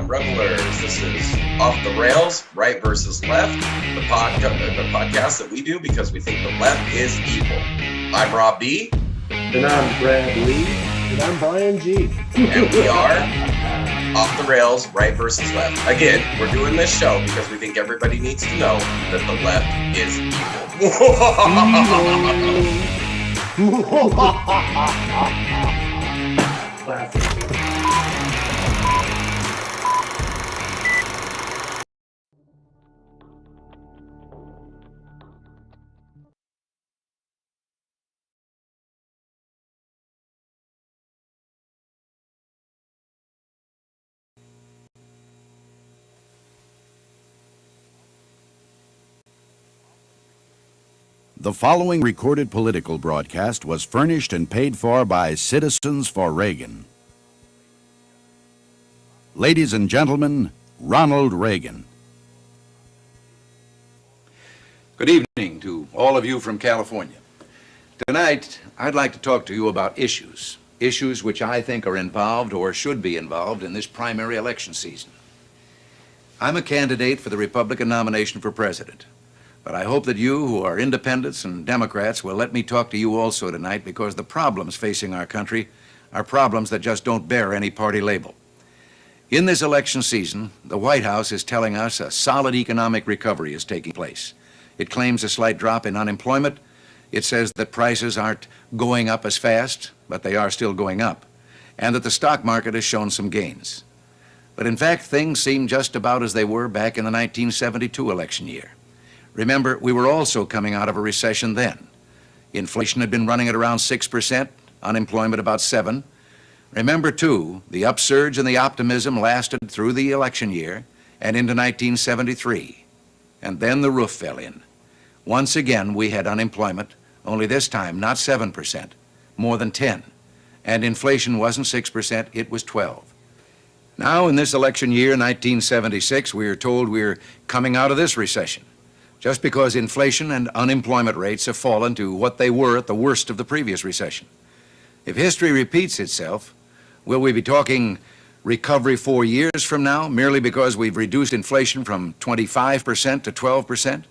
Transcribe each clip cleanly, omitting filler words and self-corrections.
Revelers, this is Off the Rails, Right versus Left, the podcast that we do because we think the left is evil. I'm Rob B. And I'm Brad Lee. And I'm Brian G. And we are Off the Rails, Right versus Left. Again, we're doing this show because we think everybody needs to know that the left is evil. Classic. The following recorded political broadcast was furnished and paid for by Citizens for Reagan. Ladies and gentlemen, Ronald Reagan. Good evening to all of you from California. Tonight, I'd like to talk to you about issues which I think are involved or should be involved in this primary election season. I'm a candidate for the Republican nomination for president. But I hope that you, who are independents and Democrats, will let me talk to you also tonight because the problems facing our country are problems that just don't bear any party label. In this election season, the White House is telling us a solid economic recovery is taking place. It claims a slight drop in unemployment. It says that prices aren't going up as fast, but they are still going up, and that the stock market has shown some gains. But in fact, things seem just about as they were back in the 1972 election year. Remember, we were also coming out of a recession then. Inflation had been running at around 6%, unemployment about 7%. Remember, too, the upsurge and the optimism lasted through the election year and into 1973. And then the roof fell in. Once again, we had unemployment, only this time not 7%, more than 10%. And inflation wasn't 6%, it was 12%. Now, in this election year, 1976, we are told we're coming out of this recession, just because inflation and unemployment rates have fallen to what they were at the worst of the previous recession. If history repeats itself, will we be talking recovery 4 years from now merely because we've reduced inflation from 25% to 12%?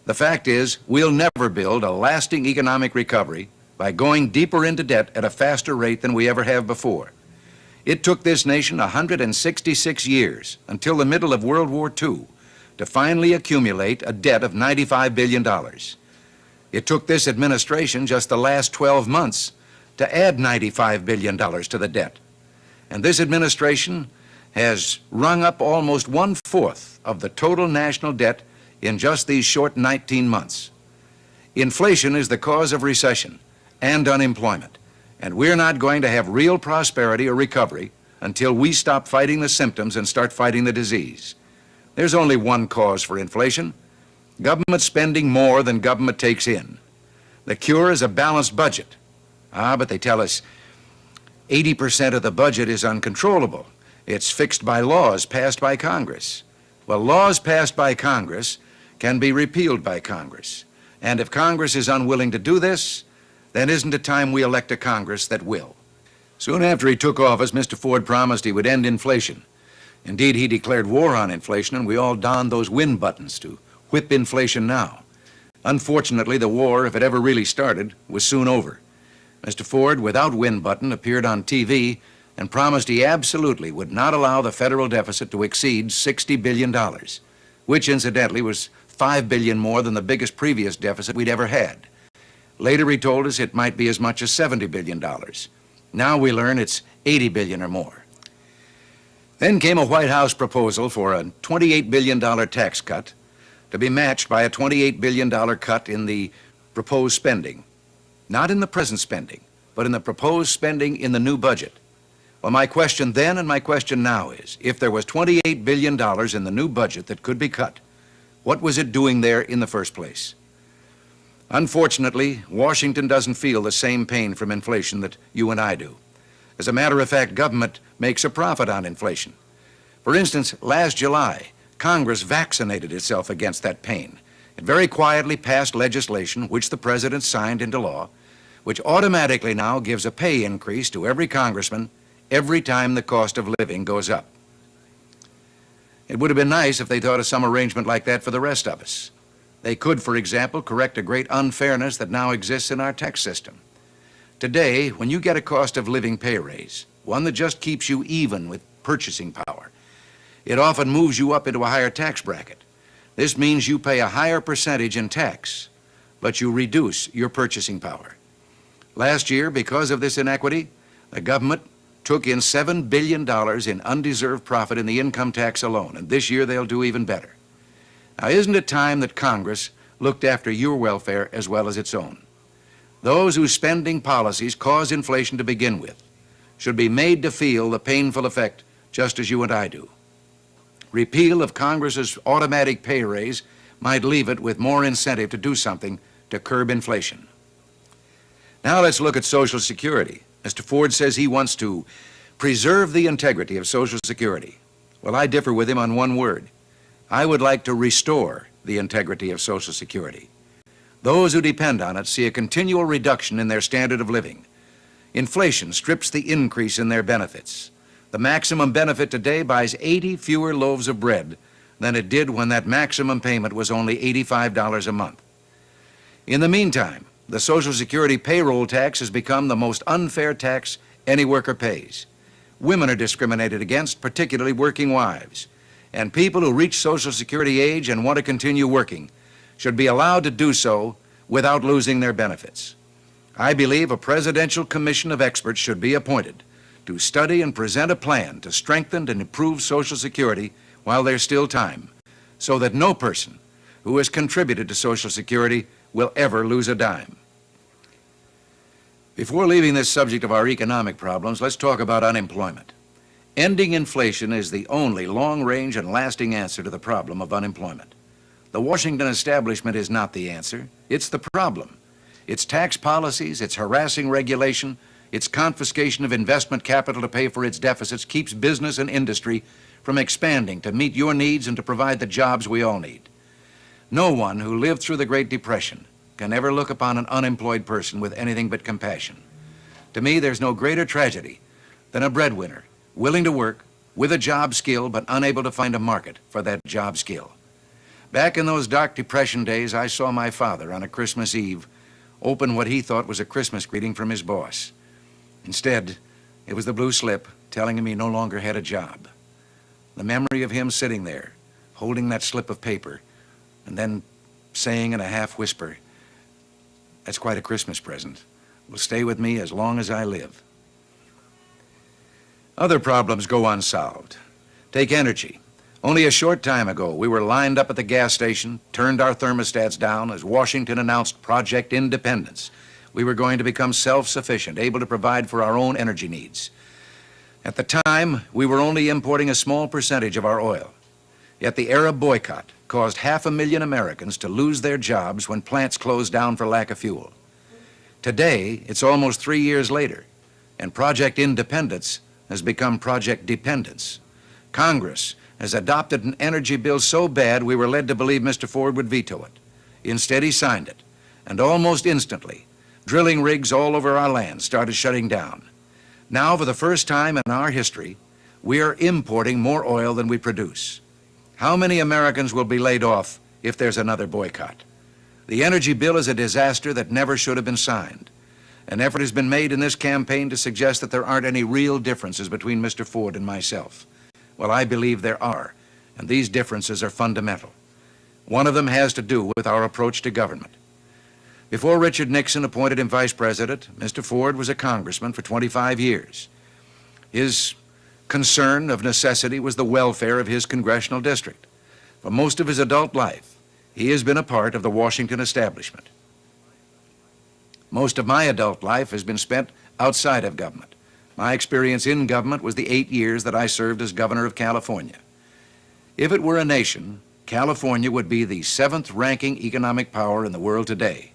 The fact is, we'll never build a lasting economic recovery by going deeper into debt at a faster rate than we ever have before. It took this nation 166 years, until the middle of World War II, to finally accumulate a debt of $95 billion. It took this administration just the last 12 months to add $95 billion to the debt. And this administration has rung up almost 1/4 of the total national debt in just these short 19 months. Inflation is the cause of recession and unemployment, and we're not going to have real prosperity or recovery until we stop fighting the symptoms and start fighting the disease. There's only one cause for inflation: government spending more than government takes in. The cure is a balanced budget. But they tell us 80% of the budget is uncontrollable. It's fixed by laws passed by Congress. Well, laws passed by Congress can be repealed by Congress. And if Congress is unwilling to do this, then isn't it time we elect a Congress that will? Soon after he took office, Mr. Ford promised he would end inflation. Indeed, he declared war on inflation, and we all donned those win buttons to whip inflation now. Unfortunately, the war, if it ever really started, was soon over. Mr. Ford, without win button, appeared on TV and promised he absolutely would not allow the federal deficit to exceed $60 billion, which incidentally was $5 billion more than the biggest previous deficit we'd ever had. Later, he told us it might be as much as $70 billion. Now we learn it's $80 billion or more. Then came a White House proposal for a $28 billion tax cut to be matched by a $28 billion cut in the proposed spending. Not in the present spending, but in the proposed spending in the new budget. Well, my question then and my question now is, if there was $28 billion in the new budget that could be cut, what was it doing there in the first place? Unfortunately, Washington doesn't feel the same pain from inflation that you and I do. As a matter of fact, government makes a profit on inflation. For instance, last July, Congress vaccinated itself against that pain. It very quietly passed legislation, which the President signed into law, which automatically now gives a pay increase to every congressman every time the cost of living goes up. It would have been nice if they thought of some arrangement like that for the rest of us. They could, for example, correct a great unfairness that now exists in our tax system. Today, when you get a cost of living pay raise, one that just keeps you even with purchasing power, it often moves you up into a higher tax bracket. This means you pay a higher percentage in tax, but you reduce your purchasing power. Last year, because of this inequity, the government took in $7 billion in undeserved profit in the income tax alone, and this year they'll do even better. Now, isn't it time that Congress looked after your welfare as well as its own? Those whose spending policies cause inflation to begin with should be made to feel the painful effect just as you and I do. Repeal of Congress's automatic pay raise might leave it with more incentive to do something to curb inflation. Now let's look at Social Security. Mr. Ford says he wants to preserve the integrity of Social Security. Well, I differ with him on one word. I would like to restore the integrity of Social Security. Those who depend on it see a continual reduction in their standard of living. Inflation strips the increase in their benefits. The maximum benefit today buys 80 fewer loaves of bread than it did when that maximum payment was only $85 a month. In the meantime, the Social Security payroll tax has become the most unfair tax any worker pays. Women are discriminated against, particularly working wives. And people who reach Social Security age and want to continue working should be allowed to do so without losing their benefits. I believe a presidential commission of experts should be appointed to study and present a plan to strengthen and improve Social Security while there's still time, so that no person who has contributed to Social Security will ever lose a dime. Before leaving this subject of our economic problems, let's talk about unemployment. Ending inflation is the only long-range and lasting answer to the problem of unemployment. The Washington establishment is not the answer, it's the problem. Its tax policies, its harassing regulation, its confiscation of investment capital to pay for its deficits keeps business and industry from expanding to meet your needs and to provide the jobs we all need. No one who lived through the Great Depression can ever look upon an unemployed person with anything but compassion. To me, there's no greater tragedy than a breadwinner willing to work with a job skill but unable to find a market for that job skill. Back in those dark Depression days, I saw my father on a Christmas Eve open what he thought was a Christmas greeting from his boss. Instead, it was the blue slip telling him he no longer had a job. The memory of him sitting there, holding that slip of paper, and then saying in a half whisper, "That's quite a Christmas present, will stay with me as long as I live." Other problems go unsolved. Take energy. Only a short time ago, we were lined up at the gas station, turned our thermostats down as Washington announced Project Independence. We were going to become self-sufficient, able to provide for our own energy needs. At the time, we were only importing a small percentage of our oil. Yet the Arab boycott caused 500,000 Americans to lose their jobs when plants closed down for lack of fuel. Today, it's almost 3 years later, and Project Independence has become Project Dependence. Congress has adopted an energy bill so bad we were led to believe Mr. Ford would veto it. Instead, he signed it, and almost instantly, drilling rigs all over our land started shutting down. Now, for the first time in our history, we are importing more oil than we produce. How many Americans will be laid off if there's another boycott? The energy bill is a disaster that never should have been signed. An effort has been made in this campaign to suggest that there aren't any real differences between Mr. Ford and myself. Well, I believe there are, and these differences are fundamental. One of them has to do with our approach to government. Before Richard Nixon appointed him vice president, Mr. Ford was a congressman for 25 years. His concern of necessity was the welfare of his congressional district. For most of his adult life, he has been a part of the Washington establishment. Most of my adult life has been spent outside of government. My experience in government was the 8 years that I served as governor of California. If it were a nation, California would be the 7th ranking economic power in the world today.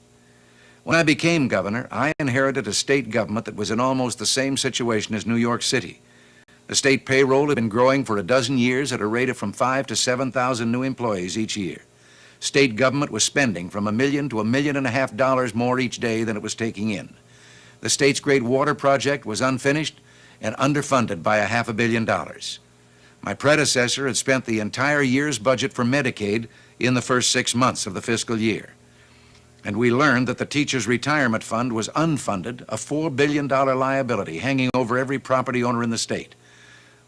When I became governor, I inherited a state government that was in almost the same situation as New York City. The state payroll had been growing for a dozen years at a rate of from 5,000 to 7,000 new employees each year. State government was spending from $1 million to $1.5 million more each day than it was taking in. The state's great water project was unfinished and underfunded by $500 million. My predecessor had spent the entire year's budget for Medicaid in the first 6 months of the fiscal year. And we learned that the teachers' retirement fund was unfunded, a $4 billion liability hanging over every property owner in the state.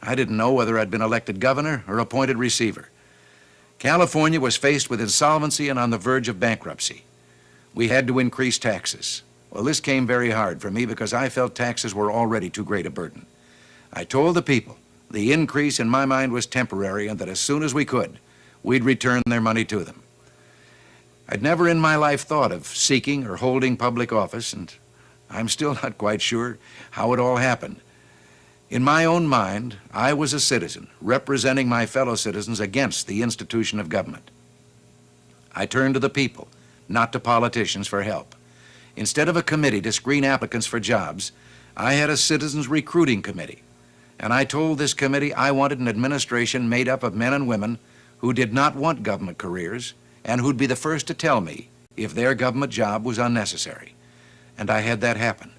I didn't know whether I'd been elected governor or appointed receiver. California was faced with insolvency and on the verge of bankruptcy. We had to increase taxes. Well, this came very hard for me because I felt taxes were already too great a burden. I told the people the increase in my mind was temporary and that as soon as we could, we'd return their money to them. I'd never in my life thought of seeking or holding public office, and I'm still not quite sure how it all happened. In my own mind, I was a citizen representing my fellow citizens against the institution of government. I turned to the people, not to politicians, for help. Instead of a committee to screen applicants for jobs, I had a citizens recruiting committee. And I told this committee I wanted an administration made up of men and women who did not want government careers and who'd be the first to tell me if their government job was unnecessary. And I had that happen.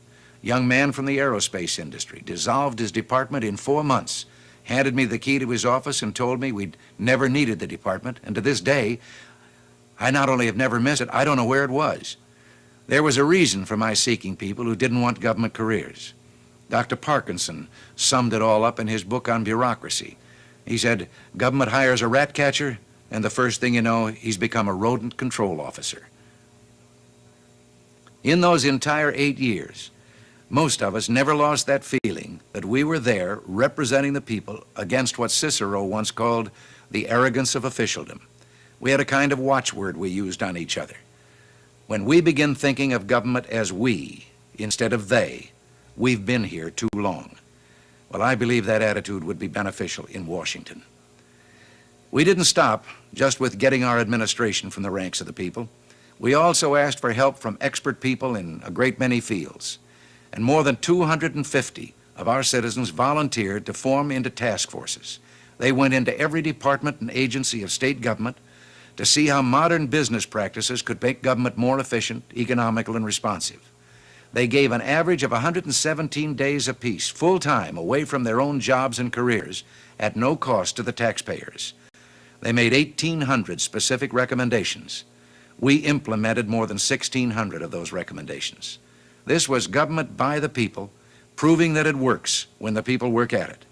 A young man from the aerospace industry dissolved his department in 4 months, handed me the key to his office and told me we'd never needed the department. And to this day, I not only have never missed it, I don't know where it was. There was a reason for my seeking people who didn't want government careers. Dr. Parkinson summed it all up in his book on bureaucracy. He said, government hires a rat catcher, and the first thing you know, he's become a rodent control officer. In those entire 8 years, most of us never lost that feeling that we were there representing the people against what Cicero once called the arrogance of officialdom. We had a kind of watchword we used on each other. When we begin thinking of government as we instead of they, we've been here too long. Well, I believe that attitude would be beneficial in Washington. We didn't stop just with getting our administration from the ranks of the people. We also asked for help from expert people in a great many fields. And more than 250 of our citizens volunteered to form into task forces. They went into every department and agency of state government to see how modern business practices could make government more efficient, economical, and responsive. They gave an average of 117 days apiece, full-time, away from their own jobs and careers, at no cost to the taxpayers. They made 1,800 specific recommendations. We implemented more than 1,600 of those recommendations. This was government by the people, proving that it works when the people work at it.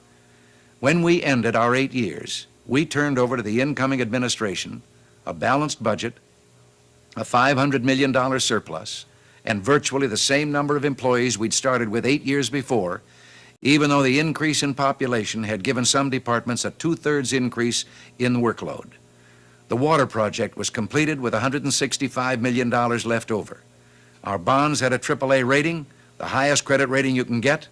When we ended our 8 years, we turned over to the incoming administration a balanced budget, a $500 million surplus, and virtually the same number of employees we'd started with 8 years before, even though the increase in population had given some departments a 2/3 increase in workload. The water project was completed with $165 million left over. Our bonds had a AAA rating, the highest credit rating you can get,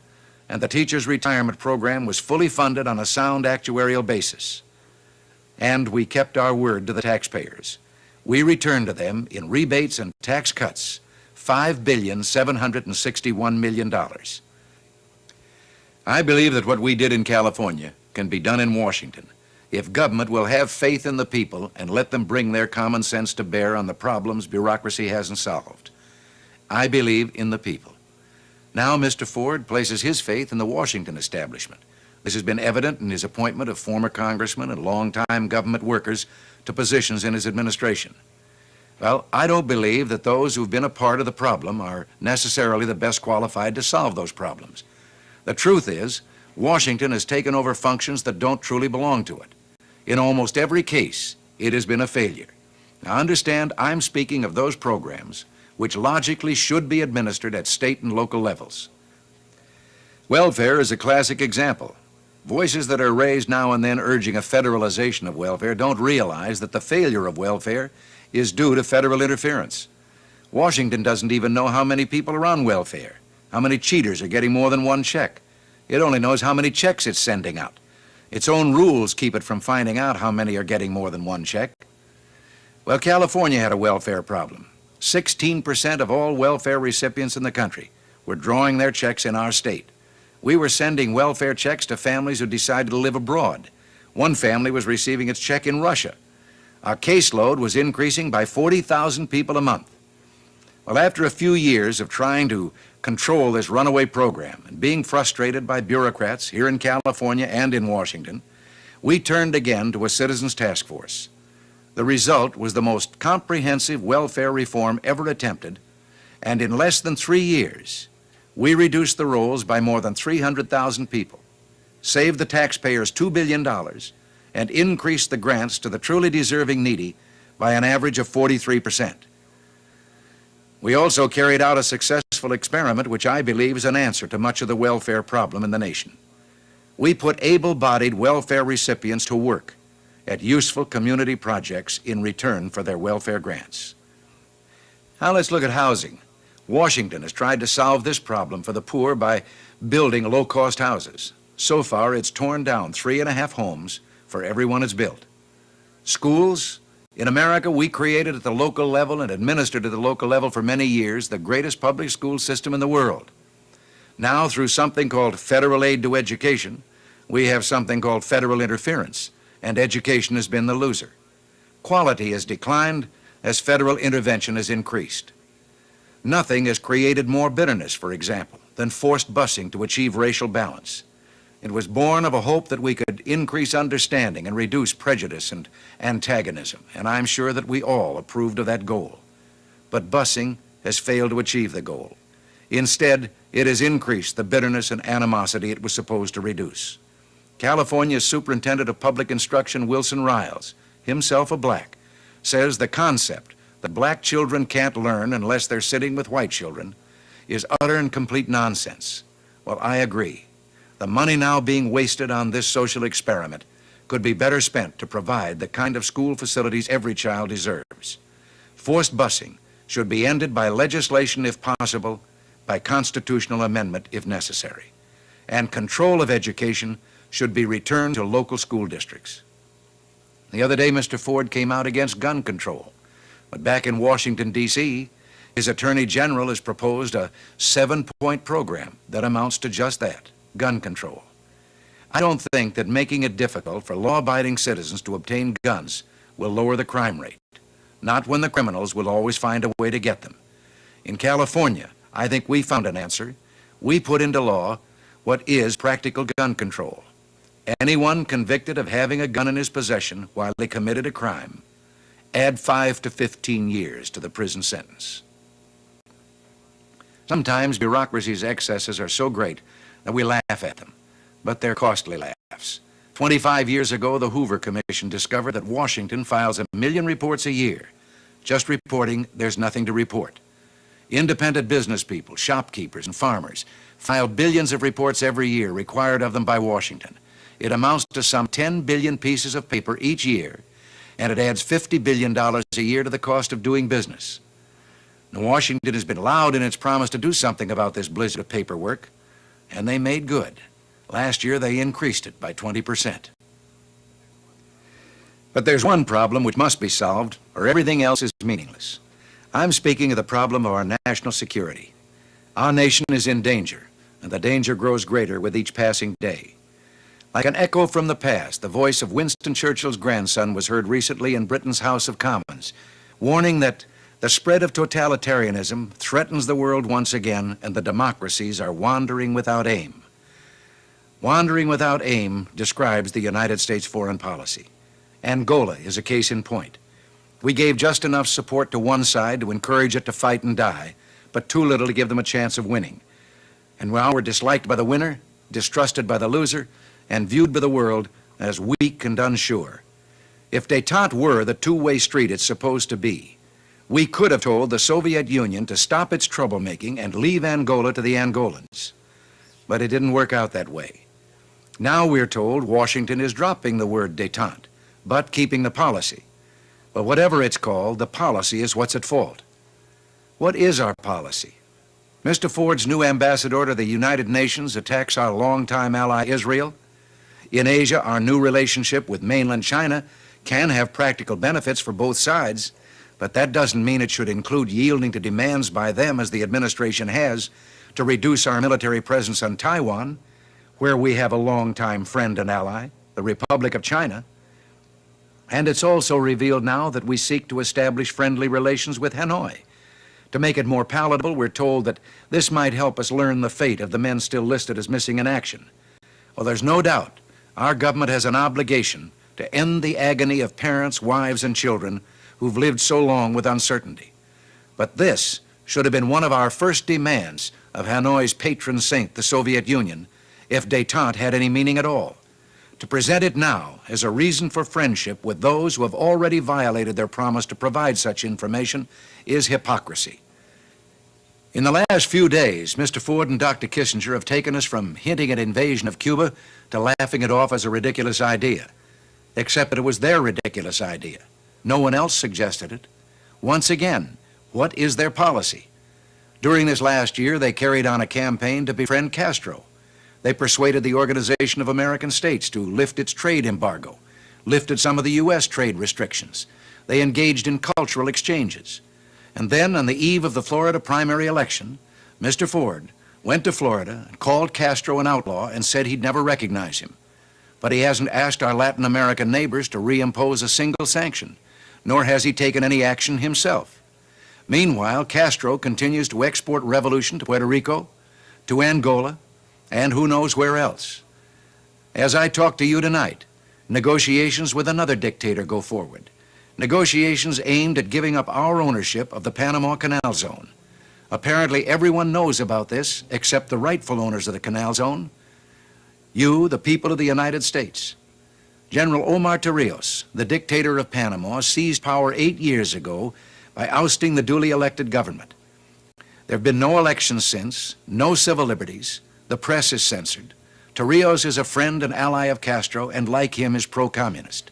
and the teachers' retirement program was fully funded on a sound actuarial basis. And we kept our word to the taxpayers. We returned to them in rebates and tax cuts $5,761 million. I believe that what we did in California can be done in Washington if government will have faith in the people and let them bring their common sense to bear on the problems bureaucracy hasn't solved. I believe in the people. Now Mr. Ford places his faith in the Washington establishment. This has been evident in his appointment of former congressmen and longtime government workers to positions in his administration. Well, I don't believe that those who've been a part of the problem are necessarily the best qualified to solve those problems. The truth is, Washington has taken over functions that don't truly belong to it. In almost every case, it has been a failure. Now understand, I'm speaking of those programs which logically should be administered at state and local levels. Welfare is a classic example. Voices that are raised now and then urging a federalization of welfare don't realize that the failure of welfare is due to federal interference. Washington doesn't even know how many people are on welfare, how many cheaters are getting more than one check. It only knows how many checks it's sending out. Its own rules keep it from finding out how many are getting more than one check. Well, California had a welfare problem. 16% of all welfare recipients in the country were drawing their checks in our state. We were sending welfare checks to families who decided to live abroad. One family was receiving its check in Russia. Our caseload was increasing by 40,000 people a month. Well, after a few years of trying to control this runaway program and being frustrated by bureaucrats here in California and in Washington, we turned again to a citizens task force. The result was the most comprehensive welfare reform ever attempted, and in less than 3 years, we reduced the rolls by more than 300,000 people, saved the taxpayers $2 billion, and increased the grants to the truly deserving needy by an average of 43%. We also carried out a successful experiment which I believe is an answer to much of the welfare problem in the nation. We put able-bodied welfare recipients to work at useful community projects in return for their welfare grants. Now let's look at housing. Washington has tried to solve this problem for the poor by building low-cost houses. So far, it's torn down 3.5 homes for everyone it's built. Schools, in America, we created at the local level and administered at the local level for many years the greatest public school system in the world. Now, through something called federal aid to education, we have something called federal interference, and education has been the loser. Quality has declined as federal intervention has increased. Nothing has created more bitterness, for example, than forced busing to achieve racial balance. It was born of a hope that we could increase understanding and reduce prejudice and antagonism, and I'm sure that we all approved of that goal. But busing has failed to achieve the goal. Instead, it has increased the bitterness and animosity it was supposed to reduce. California's Superintendent of Public Instruction, Wilson Riles, himself a black, says the concept that black children can't learn unless they're sitting with white children is utter and complete nonsense. Well, I agree. The money now being wasted on this social experiment could be better spent to provide the kind of school facilities every child deserves. Forced busing should be ended by legislation if possible, by constitutional amendment if necessary. And control of education should be returned to local school districts. The other day, Mr. Ford came out against gun control. But back in Washington, D.C., his Attorney General has proposed a 7-point program that amounts to just that, gun control. I don't think that making it difficult for law-abiding citizens to obtain guns will lower the crime rate, not when the criminals will always find a way to get them. In California, I think we found an answer. We put into law what is practical gun control. Anyone convicted of having a gun in his possession while they committed a crime, add 5 to 15 years to the prison sentence. Sometimes bureaucracy's excesses are so great that we laugh at them, but they're costly laughs. 25 years ago, the Hoover Commission discovered that Washington files 1 million reports a year, just reporting there's nothing to report. Independent business people, shopkeepers, and farmers file billions of reports every year required of them by Washington. It amounts to some 10 billion pieces of paper each year, and it adds $50 billion a year to the cost of doing business. Now, Washington has been loud in its promise to do something about this blizzard of paperwork, and they made good. Last year, they increased it by 20%. But there's one problem which must be solved, or everything else is meaningless. I'm speaking of the problem of our national security. Our nation is in danger, and the danger grows greater with each passing day. Like an echo from the past, the voice of Winston Churchill's grandson was heard recently in Britain's House of Commons, warning that the spread of totalitarianism threatens the world once again, and the democracies are wandering without aim. Wandering without aim describes the United States foreign policy. Angola is a case in point. We gave just enough support to one side to encourage it to fight and die, but too little to give them a chance of winning. And now we're disliked by the winner, distrusted by the loser, and viewed by the world as weak and unsure. If détente were the two-way street it's supposed to be, we could have told the Soviet Union to stop its troublemaking and leave Angola to the Angolans. But it didn't work out that way. Now we're told Washington is dropping the word détente, but keeping the policy. But whatever it's called, the policy is what's at fault. What is our policy? Mr. Ford's new ambassador to the United Nations attacks our longtime ally Israel. In Asia, our new relationship with mainland China can have practical benefits for both sides, But that doesn't mean it should include yielding to demands by them, as the administration has, to reduce our military presence on Taiwan, where we have a longtime friend and ally, the Republic of China. And it's also revealed now that we seek to establish friendly relations with Hanoi. To make it more palatable, we're told that this might help us learn the fate of the men still listed as missing in action. Well, there's no doubt our government has an obligation to end the agony of parents, wives, and children who've lived so long with uncertainty. But this should have been one of our first demands of Hanoi's patron saint, the Soviet Union, if détente had any meaning at all. To present it now as a reason for friendship with those who have already violated their promise to provide such information is hypocrisy. In the last few days, Mr. Ford and Dr. Kissinger have taken us from hinting at invasion of Cuba to laughing it off as a ridiculous idea, except that it was their ridiculous idea. No one else suggested it. Once again, what is their policy? During this last year, they carried on a campaign to befriend Castro. They persuaded the Organization of American States to lift its trade embargo, lifted some of the U.S. trade restrictions. They engaged in cultural exchanges. And then, on the eve of the Florida primary election, Mr. Ford went to Florida and called Castro an outlaw and said he'd never recognize him. But he hasn't asked our Latin American neighbors to reimpose a single sanction, nor has he taken any action himself. Meanwhile, Castro continues to export revolution to Puerto Rico, to Angola, and who knows where else. As I talk to you tonight, negotiations with another dictator go forward. Negotiations aimed at giving up our ownership of the Panama Canal Zone. Apparently everyone knows about this except the rightful owners of the Canal Zone. You, the people of the United States. General Omar Torrijos, the dictator of Panama, seized power 8 years ago by ousting the duly elected government. There have been no elections since, no civil liberties, the press is censored. Torrijos is a friend and ally of Castro, and like him is pro-communist.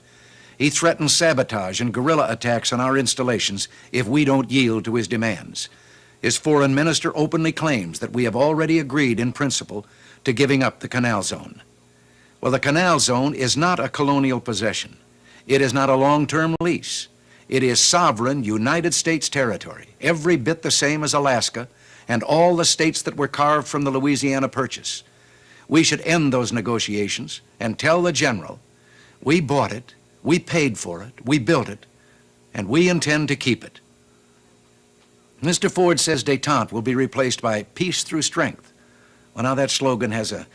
He threatens sabotage and guerrilla attacks on our installations if we don't yield to his demands. His foreign minister openly claims that we have already agreed in principle to giving up the Canal Zone. Well, the Canal Zone is not a colonial possession. It is not a long-term lease. It is sovereign United States territory, every bit the same as Alaska and all the states that were carved from the Louisiana Purchase. We should end those negotiations and tell the general, we bought it, we paid for it, we built it, and we intend to keep it. Mr. Ford says détente will be replaced by peace through strength. Well, now that slogan has a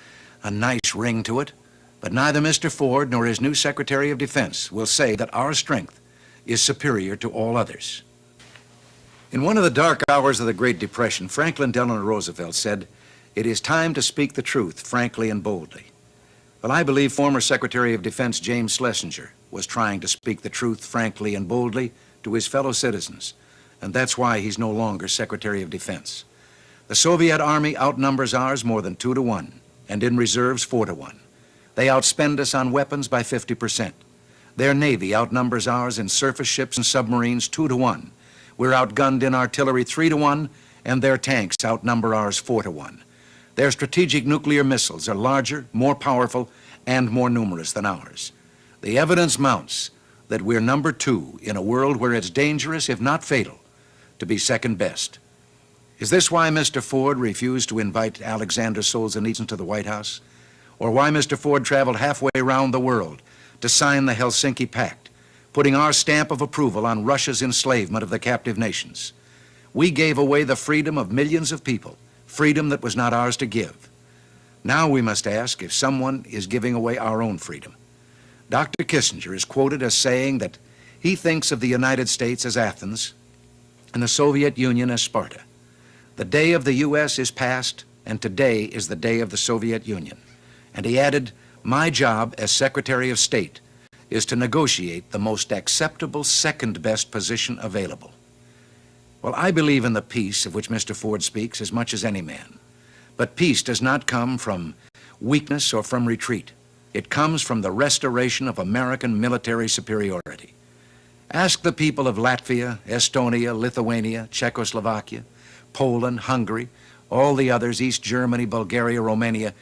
nice ring to it, but neither Mr. Ford nor his new Secretary of Defense will say that our strength is superior to all others. In one of the dark hours of the Great Depression, Franklin Delano Roosevelt said, "It is time to speak the truth frankly and boldly." Well, I believe former Secretary of Defense James Schlesinger was trying to speak the truth frankly and boldly to his fellow citizens, and that's why he's no longer Secretary of Defense. The Soviet Army outnumbers ours more than 2 to 1, and in reserves 4 to 1. They outspend us on weapons by 50%. Their Navy outnumbers ours in surface ships and submarines 2 to 1. We're outgunned in artillery 3 to 1, and their tanks outnumber ours 4 to 1. Their strategic nuclear missiles are larger, more powerful, and more numerous than ours. The evidence mounts that we're number 2 in a world where it's dangerous, if not fatal, to be second best. Is this why Mr. Ford refused to invite Alexander Solzhenitsyn to the White House? Or why Mr. Ford traveled halfway around the world to sign the Helsinki Pact, putting our stamp of approval on Russia's enslavement of the captive nations? We gave away the freedom of millions of people, freedom that was not ours to give. Now we must ask if someone is giving away our own freedom. Dr. Kissinger is quoted as saying that he thinks of the United States as Athens and the Soviet Union as Sparta. The day of the U.S. is past, and today is the day of the Soviet Union. And he added, my job as Secretary of State is to negotiate the most acceptable second-best position available. Well, I believe in the peace of which Mr. Ford speaks as much as any man. But peace does not come from weakness or from retreat. It comes from the restoration of American military superiority. Ask the people of Latvia, Estonia, Lithuania, Czechoslovakia, Poland, Hungary, all the others, East Germany, Bulgaria, Romania.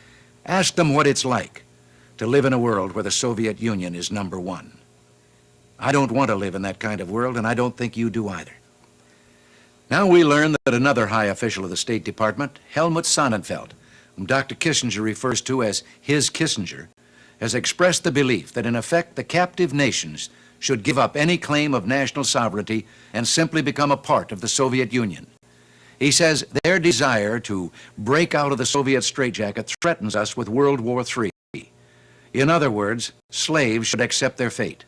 Ask them what it's like to live in a world where the Soviet Union is number 1. I don't want to live in that kind of world, and I don't think you do either. Now we learn that another high official of the State Department, Helmut Sonnenfeld, whom Dr. Kissinger refers to as his Kissinger, has expressed the belief that in effect the captive nations should give up any claim of national sovereignty and simply become a part of the Soviet Union. He says their desire to break out of the Soviet straitjacket threatens us with World War III. In other words, slaves should accept their fate.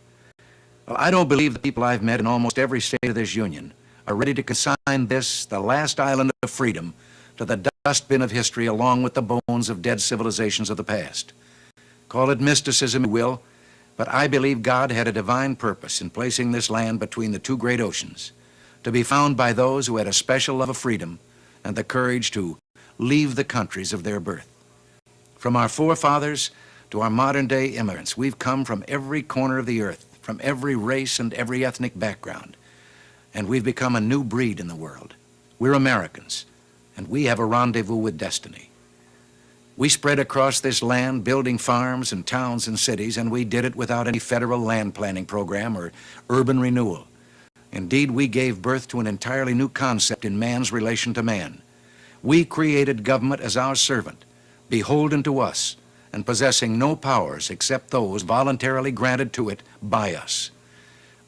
Well, I don't believe the people I've met in almost every state of this union are ready to consign this, the last island of freedom, to the dustbin of history along with the bones of dead civilizations of the past. Call it mysticism, you will, but I believe God had a divine purpose in placing this land between the two great oceans, to be found by those who had a special love of freedom and the courage to leave the countries of their birth. From our forefathers to our modern-day immigrants, we've come from every corner of the earth, from every race and every ethnic background, and we've become a new breed in the world. We're Americans, and we have a rendezvous with destiny. We spread across this land, building farms and towns and cities, and we did it without any federal land planning program or urban renewal. Indeed, we gave birth to an entirely new concept in man's relation to man. We created government as our servant, beholden to us, and possessing no powers except those voluntarily granted to it by us.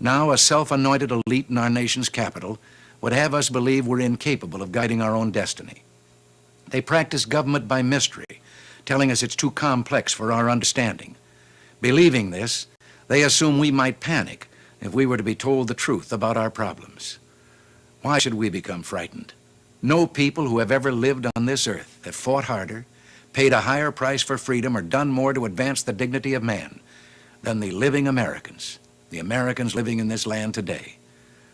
Now, a self-anointed elite in our nation's capital would have us believe we're incapable of guiding our own destiny. They practice government by mystery, telling us it's too complex for our understanding. Believing this, they assume we might panic if we were to be told the truth about our problems. Why should we become frightened? No people who have ever lived on this earth have fought harder, paid a higher price for freedom, or done more to advance the dignity of man than the living Americans, the Americans living in this land today.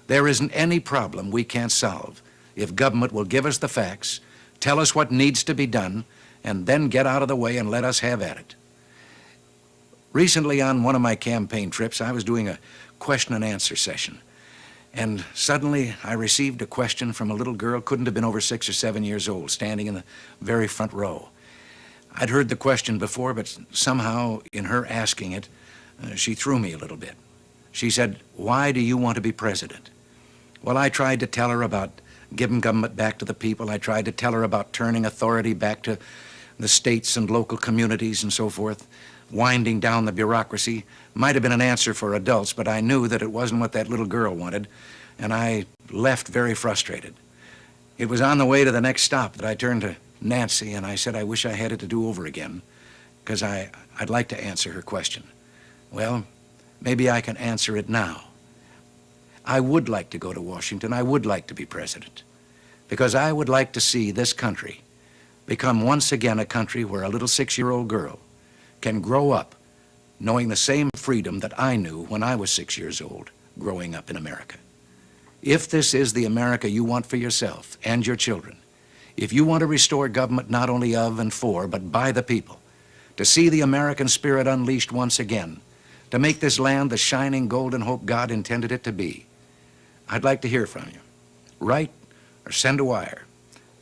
There isn't any problem we can't solve if government will give us the facts, tell us what needs to be done, and then get out of the way and let us have at it. Recently, on one of my campaign trips, I was doing a question and answer session, and suddenly I received a question from a little girl, couldn't have been over 6 or 7 years old, standing in the very front row. I'd heard the question before, but somehow in her asking it, she threw me a little bit. She said, "Why do you want to be president?" Well, I tried to tell her about giving government back to the people. I tried to tell her about turning authority back to the states and local communities and so forth, winding down the bureaucracy. Might have been an answer for adults, but I knew that it wasn't what that little girl wanted, and I left very frustrated. It was on the way to the next stop that I turned to Nancy and I said I wish I had it to do over again, because I'd like to answer her question. Well, maybe I can answer it now. I would like to go to Washington. I would like to be president, because I would like to see this country become once again a country where a little 6-year-old girl can grow up knowing the same freedom that I knew when I was 6 years old growing up in America. If this is the America you want for yourself and your children, if you want to restore government not only of and for, but by the people, to see the American spirit unleashed once again, to make this land the shining golden hope God intended it to be, I'd like to hear from you. Write or send a wire.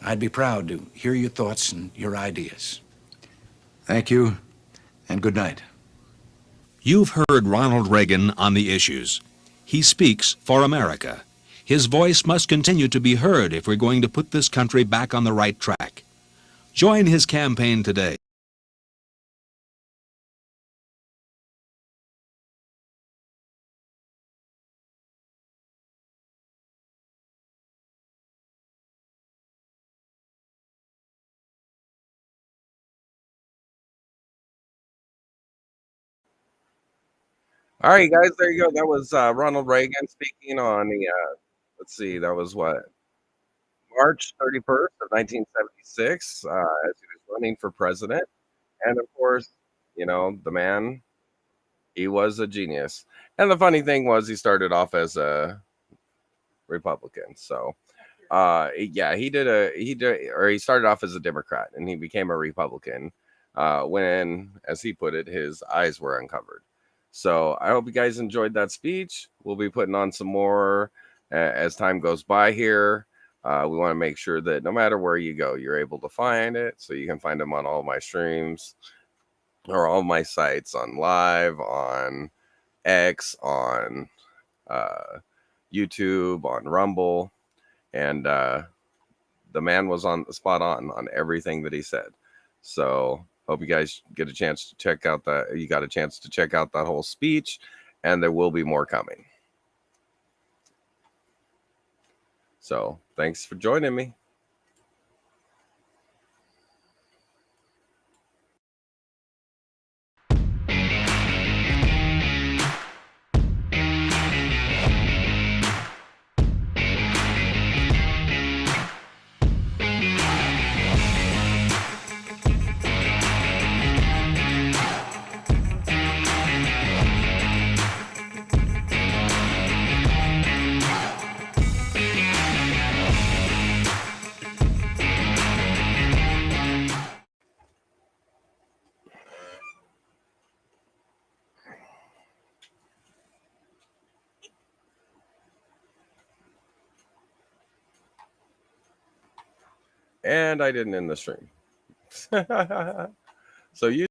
I'd be proud to hear your thoughts and your ideas. Thank you, and good night. You've heard Ronald Reagan on the issues. He speaks for America. His voice must continue to be heard if we're going to put this country back on the right track. Join his campaign today. All right, guys, there you go. That was Ronald Reagan speaking on the, let's see, that was what, March 31st of 1976, as he was running for president. And of course, the man, he was a genius. And the funny thing was he started off as a Republican. So, yeah, he started off as a Democrat and he became a Republican when, as he put it, his eyes were uncovered. So I hope you guys enjoyed that speech. We'll be putting on some more as time goes by here. We want to make sure that no matter where you go, you're able to find it. So you can find them on all my streams or all my sites, on Live, on X, on YouTube, on Rumble, and the man was on spot on everything that he said. So hope you guys get a chance to check out that. You got a chance to check out that whole speech, and there will be more coming. So thanks for joining me. And I didn't end the stream. So you